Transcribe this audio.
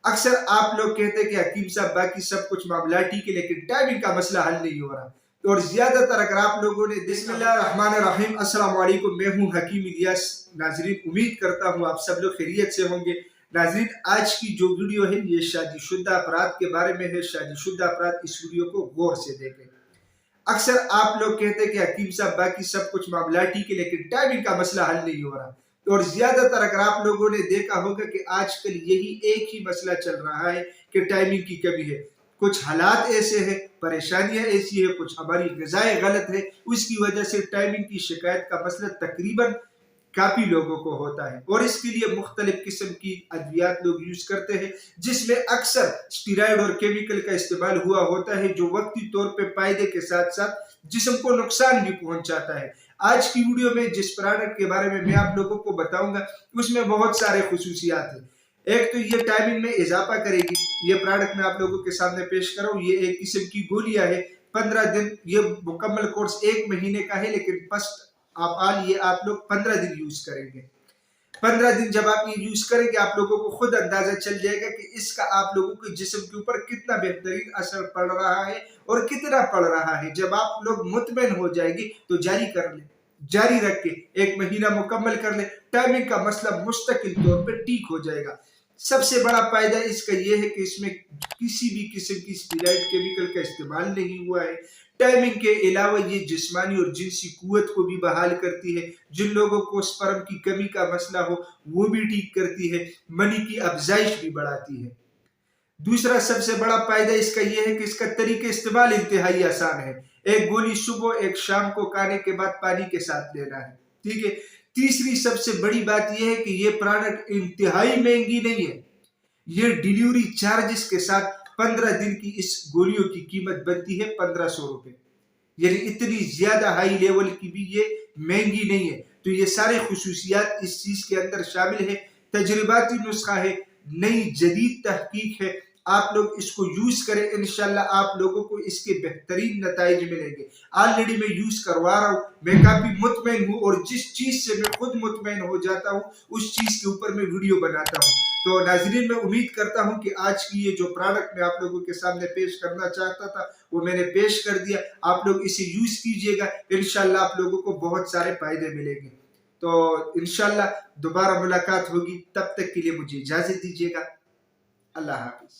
اکثر آپ لوگ کہتے ہیں کہ حکیم صاحب باقی سب کچھ معاملاتی کے لیکن ٹائمنگ کا مسئلہ حل نہیں ہو رہا، اور زیادہ تر اگر آپ لوگوں نے بسم اللہ الرحمن الرحیم السلام علیکم، میں ہوں حکیم الیاس۔ ناظرین امید کرتا ہوں آپ سب لوگ خیریت سے ہوں گے۔ ناظرین آج کی جو ویڈیو ہے یہ شادی شدہ افراد کے بارے میں ہے۔ شادی شدہ افراد اس ویڈیو کو غور سے دیکھیں۔ اکثر آپ لوگ کہتے ہیں کہ حکیم صاحب باقی سب کچھ معاملاتی کے لیکن ٹائمنگ کا مسئلہ حل نہیں ہو رہا، اور زیادہ تر اگر آپ لوگوں نے دیکھا ہوگا کہ آج کل یہی ایک ہی مسئلہ چل رہا ہے کہ ٹائمنگ کی کمی ہے۔ کچھ حالات ایسے ہیں، پریشانیاں ایسی ہیں، کچھ ہماری غذائیں غلط ہے، اس کی وجہ سے ٹائمنگ کی شکایت کا مسئلہ تقریباً کافی لوگوں کو ہوتا ہے، اور اس کے لیے مختلف قسم کی ادویات لوگ یوز کرتے ہیں جس میں اکثر اسٹیرائڈ اور کیمیکل کا استعمال ہوا ہوتا ہے جو وقتی طور پہ فائدے کے ساتھ ساتھ جسم کو نقصان بھی پہنچاتا ہے۔ آج کی ویڈیو میں جس پروڈکٹ کے بارے میں آپ لوگوں کو بتاؤں گا اس میں بہت سارے خصوصیات ہیں۔ ایک تو یہ ٹائمنگ میں اضافہ کرے گی۔ یہ پروڈکٹ میں آپ لوگوں کے سامنے پیش کر رہا ہوں، یہ ایک قسم کی گولیاں ہے۔ 15 دن، یہ مکمل کورس 1 مہینے کا ہے، لیکن فرسٹ آف آل یہ آپ لوگ 15 دن یوز کریں گے۔ 15 دن جب آپ یہ یوز کریں گے آپ لوگوں کو خود اندازہ چل جائے گا کہ اس کا آپ لوگوں کے جسم کے اوپر کتنا بہترین اثر پڑ رہا ہے اور کتنا پڑ رہا ہے۔ جب آپ لوگ مطمئن ہو جائیں گے تو جاری کر لیں، جاری رکھ کے 1 مہینہ مکمل کر لیں، ٹائمنگ کا مسئلہ مستقل طور پہ ٹھیک ہو جائے گا۔ سب سے بڑا فائدہ اس کا یہ ہے کہ اس میں کسی بھی قسم کی اسٹیرائڈ کیمیکل کا استعمال نہیں ہوا ہے۔ ٹائمنگ کے علاوہ یہ جسمانی اور جنسی قوت کو بھی بحال کرتی ہے۔ جن لوگوں کو سپرم کی کمی کا مسئلہ ہو وہ بھی ٹھیک کرتی ہے، منی کی افزائش بھی بڑھاتی ہے۔ دوسرا سب سے بڑا فائدہ اس کا یہ ہے کہ اس کا طریقہ استعمال انتہائی آسان ہے۔ ایک گولی صبح ایک شام کو کھانے کے بعد پانی کے ساتھ لینا ہے، ٹھیک ہے۔ تیسری سب سے بڑی بات یہ ہے کہ یہ پروڈکٹ انتہائی مہنگی نہیں ہے۔ یہ ڈیلیوری چارجز کے ساتھ 15 دن کی اس گولیوں کی قیمت بنتی ہے 1500 روپے، یعنی اتنی زیادہ ہائی لیول کی بھی یہ مہنگی نہیں ہے۔ تو یہ سارے خصوصیات اس چیز کے اندر شامل ہے۔ تجرباتی نسخہ ہے، نئی جدید تحقیق ہے۔ آپ لوگ اس کو یوز کریں، انشاءاللہ آپ لوگوں کو اس کے بہترین نتائج ملیں گے۔ آلریڈی میں یوز کروا رہا ہوں، میں کافی مطمئن ہوں، اور جس چیز سے میں خود مطمئن ہو جاتا ہوں اس چیز کے اوپر میں ویڈیو بناتا ہوں۔ تو ناظرین میں امید کرتا ہوں کہ آج کی یہ جو پروڈکٹ میں آپ لوگوں کے سامنے پیش کرنا چاہتا تھا وہ میں نے پیش کر دیا۔ آپ لوگ اسے یوز کیجئے گا، انشاءاللہ آپ لوگوں کو بہت سارے فائدے ملیں گے۔ تو انشاءاللہ دوبارہ ملاقات ہوگی، تب تک کے لیے مجھے اجازت دیجیے گا۔ اللہ حافظ۔